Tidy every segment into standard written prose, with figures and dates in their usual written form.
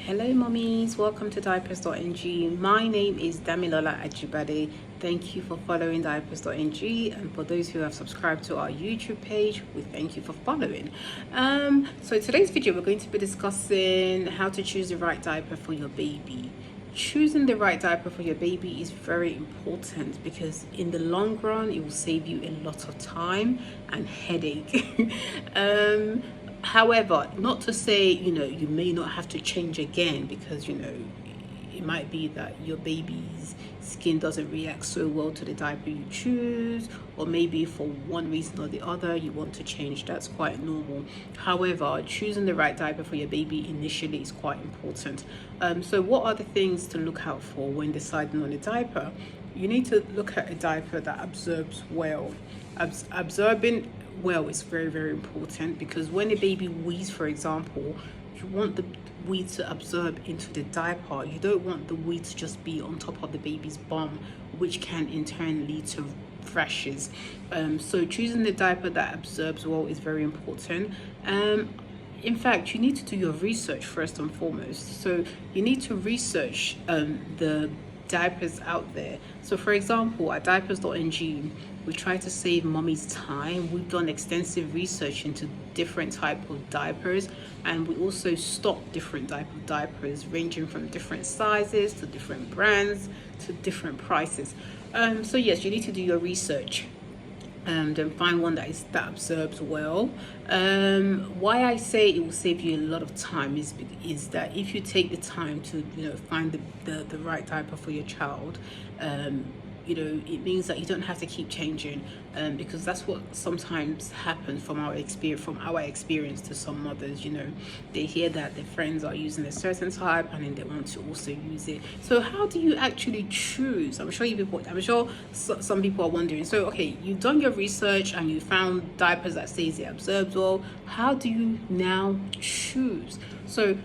Hello mummies, welcome to diapers.ng. My name is Damilola Ajibade. Thank you for following diapers.ng, and for those who have subscribed to our YouTube page, we thank you for following. So today's video we're going to be discussing how to choose the right diaper for your baby. Choosing the right diaper for your baby is very important because in the long run it will save you a lot of time and headache. However, not to say, you may not have to change again because, it might be that your baby's skin doesn't react so well to the diaper you choose, or maybe for one reason or the other you want to change. That's quite normal. However, choosing the right diaper for your baby initially is quite important. So what are the things to look out for when deciding on a diaper? You need to look at a diaper that absorbs well. Absorbing well is very, very important because when a baby wees, for example, you want the wee to absorb into the diaper. You don't want the wee to just be on top of the baby's bum, which can in turn lead to rashes. So choosing the diaper that absorbs well is very important. In fact, you need to do your research first and foremost. So you need to research the diapers out there. So for example, at diapers.ng, we try to save mommy's time. We've done extensive research into different type of diapers, and we also stock different type of diapers ranging from different sizes to different brands to different prices. So yes, you need to do your research. Then find one that absorbs well. Why I say it will save you a lot of time is that if you take the time to find the right diaper for your child, it means that you don't have to keep changing, because that's what sometimes happens from our experience to some mothers. They hear that their friends are using a certain type and then they want to also use it. So how do you actually choose? I'm sure some people are wondering. So okay, you've done your research and you found diapers that says it absorbs well. How do you now choose? So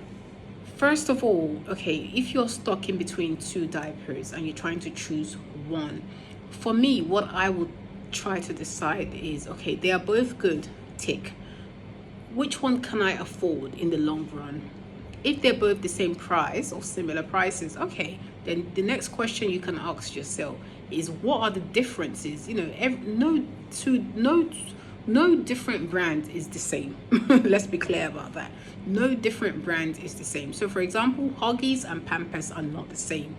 first of all, okay, if you're stuck in between two diapers and you're trying to choose one, for me, what I would try to decide is, okay, they are both good, tick. Which one can I afford in the long run? If they're both the same price or similar prices, okay, then the next question you can ask yourself is, what are the differences? No different brand is the same. Let's be clear about that. No different brand is the same. So for example, Huggies and Pampers are not the same.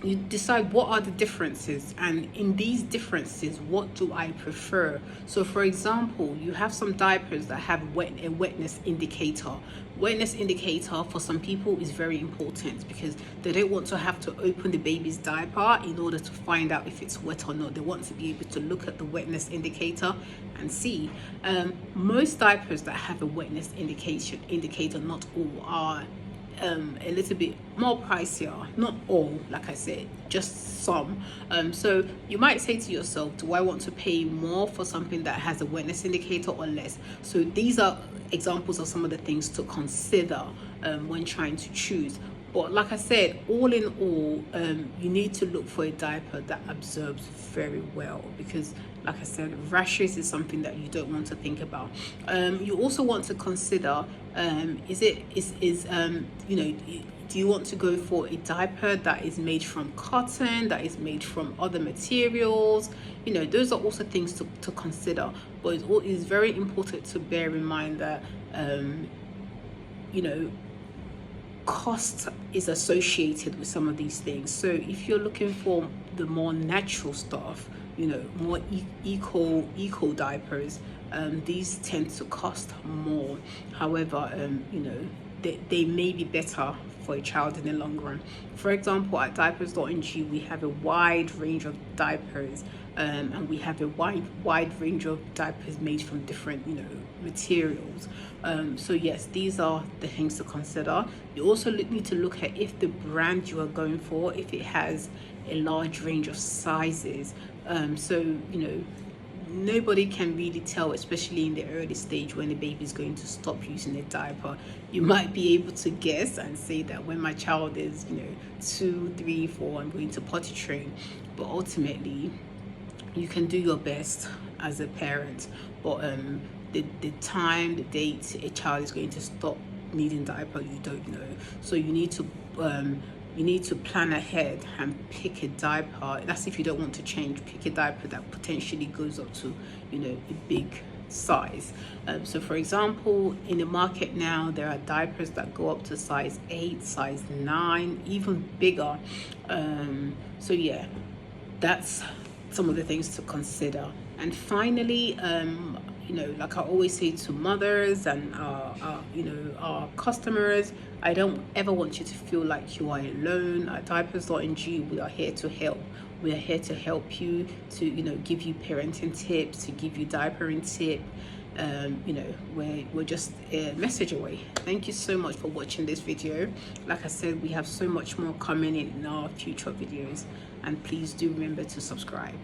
You decide what are the differences, and in these differences, what do I prefer? So for example, you have some diapers that have a wetness indicator. Wetness indicator for some people is very important because they don't want to have to open the baby's diaper in order to find out if it's wet or not. They want to be able to look at the wetness indicator and see. Most diapers that have a wetness indicator, not all, are a little bit more pricier. Not all, like I said, just some. So you might say to yourself, do I want to pay more for something that has a wetness indicator or less? So these are examples of some of the things to consider when trying to choose. But like I said, all in all, you need to look for a diaper that absorbs very well because, like I said, rashes is something that you don't want to think about. You also want to consider, do you want to go for a diaper that is made from cotton, that is made from other materials? Those are also things to consider. But it is very important to bear in mind that, cost is associated with some of these things. So if you're looking for the more natural stuff, more eco diapers, these tend to cost more. However, they may be better for a child in the long run. For example, at diapers.ng, we have a wide range of diapers, and we have a wide range of diapers made from different materials. So yes, these are the things to consider. You also need to look at if the brand you are going for, if it has a large range of sizes. Nobody can really tell, especially in the early stage when the baby is going to stop using a diaper. You might be able to guess and say that when my child is 2, 3, 4, I'm going to potty train. But ultimately, you can do your best as a parent, but the time, the date a child is going to stop needing diaper, you don't know. So you need to plan ahead and pick a diaper. That's if you don't want to change. Pick a diaper that potentially goes up to, you know, a big size. So for example, in the market now, there are diapers that go up to size 8, size 9, even bigger. So yeah, that's some of the things to consider. And finally, you know, like I always say to mothers and you know, our customers, I don't ever want you to feel like you are alone. At Diapers.ng, we are here to help. We are here to help you, to, you know, give you parenting tips, to give you diapering tips. You know, we're just a message away. Thank you so much for watching this video. Like I said, we have so much more coming in our future videos, and please do remember to subscribe.